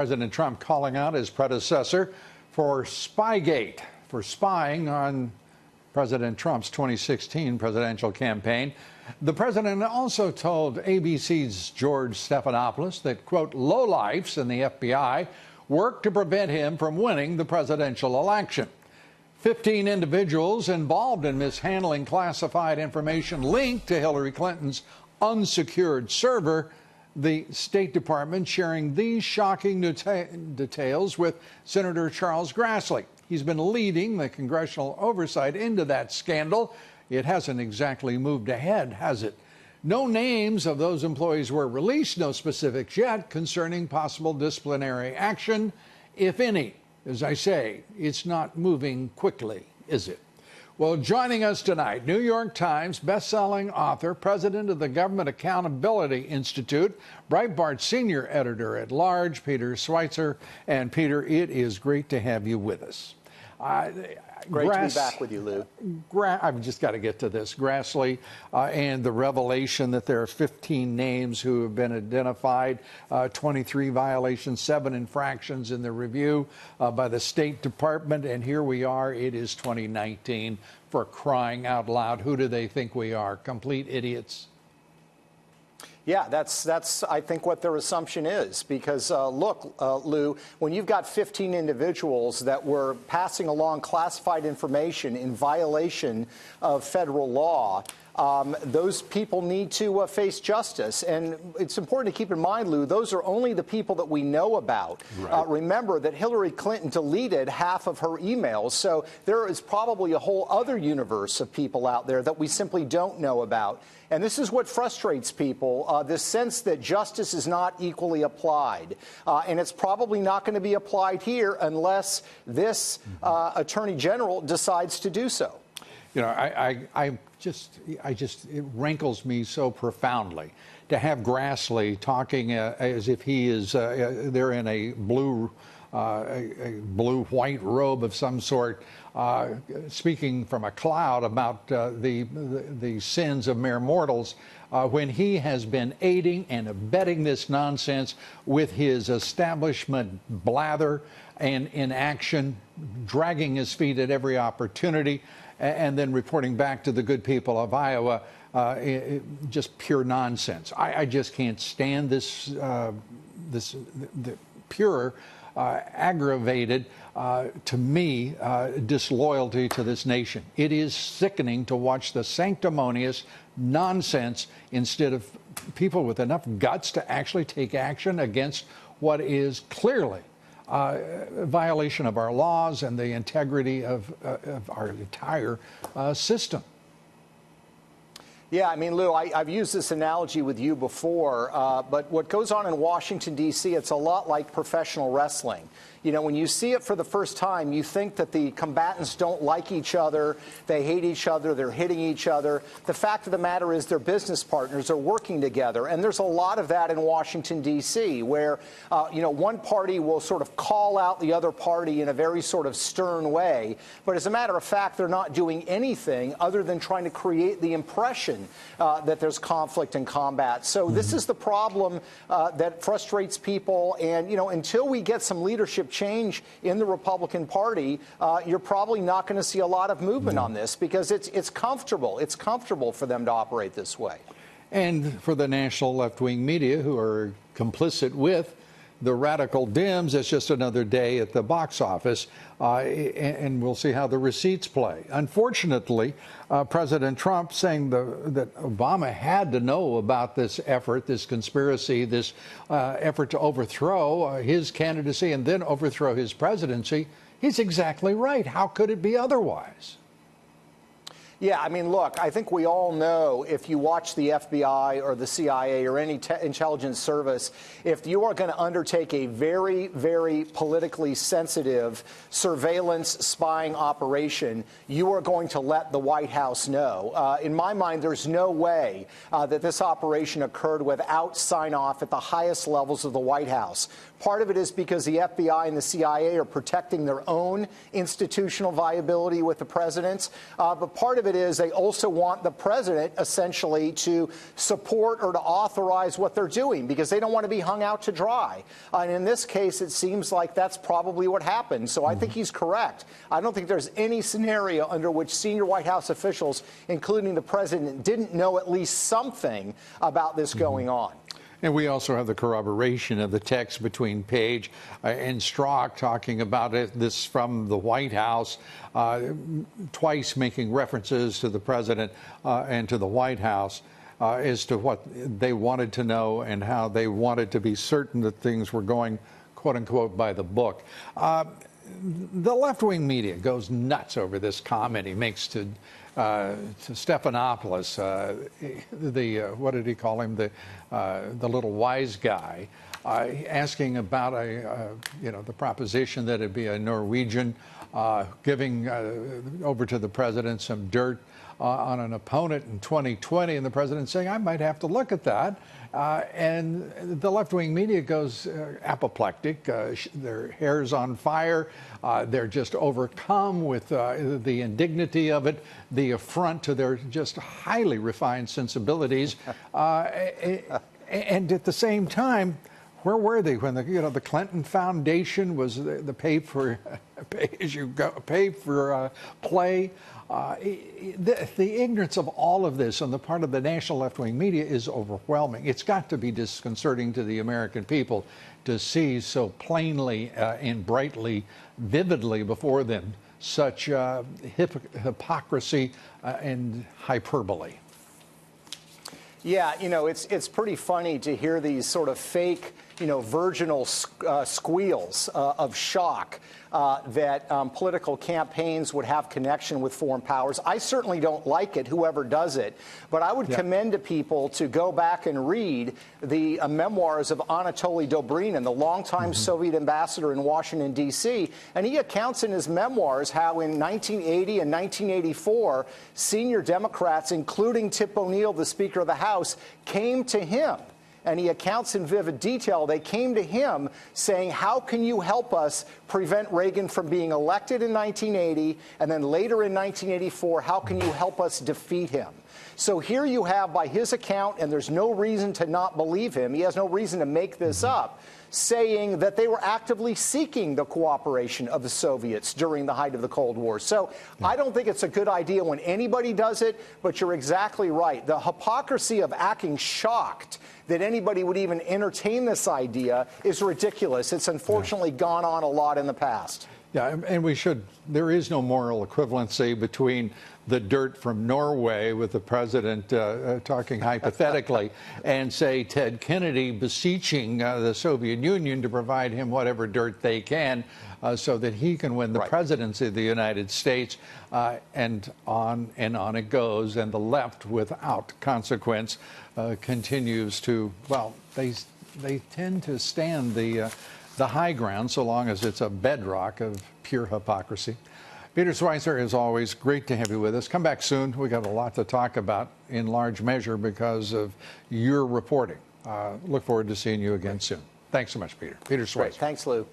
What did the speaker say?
President Trump calling out his predecessor for Spygate, for spying on President Trump's 2016 presidential campaign. The president also told ABC's George Stephanopoulos that, quote, lowlifes in the FBI worked to prevent him from winning the presidential election. 15 individuals involved in mishandling classified information linked to Hillary Clinton's unsecured server. The State Department sharing these shocking details with Senator Charles Grassley. He's been leading the congressional oversight into that scandal. It hasn't exactly moved ahead, has it? No names of those employees were released, no specifics yet concerning possible disciplinary action, if any. As I say, it's not moving quickly, is it? Well, joining us tonight, New York Times bestselling author, president of the Government Accountability Institute, Breitbart senior editor at large, Peter Schweizer. And Peter, it is great to have you with us. Great to be back with you, Lou. I've just got to get to this. Grassley and the revelation that there are 15 names who have been identified, 23 violations, 7 infractions in the review by the State Department. And here we are. It is 2019. For crying out loud, who do they think we are? Complete idiots. Yeah, that's I think what their assumption is, because look, Lou, when you've got 15 individuals that were passing along classified information in violation of federal law, those people need to face justice. And it's important to keep in mind, Lou, those are only the people that we know about. Right. Remember that Hillary Clinton deleted half of her emails, so there is probably a whole other universe of people out there that we simply don't know about. And this is what frustrates people, this sense that justice is not equally applied. And it's probably not going to be applied here unless this attorney general decides to do so. You know, it rankles me so profoundly to have Grassley talking as if he is there in a blue-white robe of some sort, speaking from a cloud about the sins of mere mortals, when he has been aiding and abetting this nonsense with his establishment blather and inaction, dragging his feet at every opportunity, and then reporting back to the good people of Iowa, just pure nonsense. I just can't stand this, the pure, aggravated, to me, disloyalty to this nation. It is sickening to watch the sanctimonious nonsense instead of people with enough guts to actually take action against what is clearly a violation of our laws and the integrity of our entire system. Yeah, I mean, Lou, I've used this analogy with you before, but what goes on in Washington, D.C., it's a lot like professional wrestling. You know, when you see it for the first time, you think that the combatants don't like each other, they hate each other, they're hitting each other. The fact of the matter is they're business partners, they're working together. And there's a lot of that in Washington, D.C., where, you know, one party will sort of call out the other party in a very sort of stern way. But as a matter of fact, they're not doing anything other than trying to create the impression that there's conflict and combat. So this is the problem that frustrates people. And, you know, until we get some leadership change in the Republican Party, you're probably not going to see a lot of movement on this, because it's comfortable. It's comfortable for them to operate this way. And for the national left-wing media, who are complicit with the radical Dems, it's just another day at the box office, and we'll see how the receipts play. Unfortunately, President Trump saying that Obama had to know about this effort, this conspiracy, this effort to overthrow his candidacy and then overthrow his presidency. He's exactly right. How could it be otherwise? Yeah, I mean, look, I think we all know, if you watch the FBI or the CIA or any intelligence service, if you are going to undertake a very, very politically sensitive surveillance spying operation, you are going to let the White House know. In my mind, there's no way that this operation occurred without sign-off at the highest levels of the White House. Part of it is because the FBI and the CIA are protecting their own institutional viability with the president's. But part of it is they also want the president essentially to support or to authorize what they're doing because they don't want to be hung out to dry. And in this case, it seems like that's probably what happened. So I think he's correct. I don't think there's any scenario under which senior White House officials, including the president, didn't know at least something about this going on. And we also have the corroboration of the text between Page and Strzok talking about this from the White House, twice making references to the president and to the White House as to what they wanted to know and how they wanted to be certain that things were going, quote unquote, by the book. The left-wing media goes nuts over this comment he makes to Stephanopoulos, what did he call him, the little wise guy, asking about the proposition that it'd be a Norwegian giving over to the president some dirt on an opponent in 2020, and the president saying, I might have to look at that. And the left-wing media goes apoplectic. Their hair's on fire. They're just overcome with the indignity of it, the affront to their just highly refined sensibilities. And at the same time, where were they when the Clinton Foundation was the pay for play? The ignorance of all of this on the part of the national left-wing media is overwhelming. It's got to be disconcerting to the American people to see so plainly and brightly, vividly before them such hypocrisy and hyperbole. Yeah, it's pretty funny to hear these sort of fake, virginal squeals of shock that political campaigns would have connection with foreign powers. I certainly don't like it, whoever does it, but I would commend to people to go back and read the memoirs of Anatoly Dobrynin, the longtime Soviet ambassador in Washington, D.C., and he accounts in his memoirs how in 1980 and 1984, senior Democrats, including Tip O'Neill, the Speaker of the House, came to him. And he accounts in vivid detail. They came to him saying, how can you help us prevent Reagan from being elected in 1980? And then later in 1984, how can you help us defeat him? So here you have, by his account, and there's no reason to not believe him, he has no reason to make this up, saying that they were actively seeking the cooperation of the Soviets during the height of the Cold War. So I don't think it's a good idea when anybody does it, but you're exactly right. The hypocrisy of acting shocked that anybody would even entertain this idea is ridiculous. It's unfortunately gone on a lot in the past. Yeah, and there is no moral equivalency between the dirt from Norway with the president talking hypothetically and, say, Ted Kennedy beseeching the Soviet Union to provide him whatever dirt they can so that he can win the presidency of the United States, and on it goes. And the left, without consequence, continues to, well, they tend to stand the high ground so long as it's a bedrock of pure hypocrisy. Peter Schweizer, as always, great to have you with us. Come back soon. We got a lot to talk about in large measure because of your reporting. Look forward to seeing you again soon. Thanks so much, Peter. Peter Schweizer. Thanks, Lou.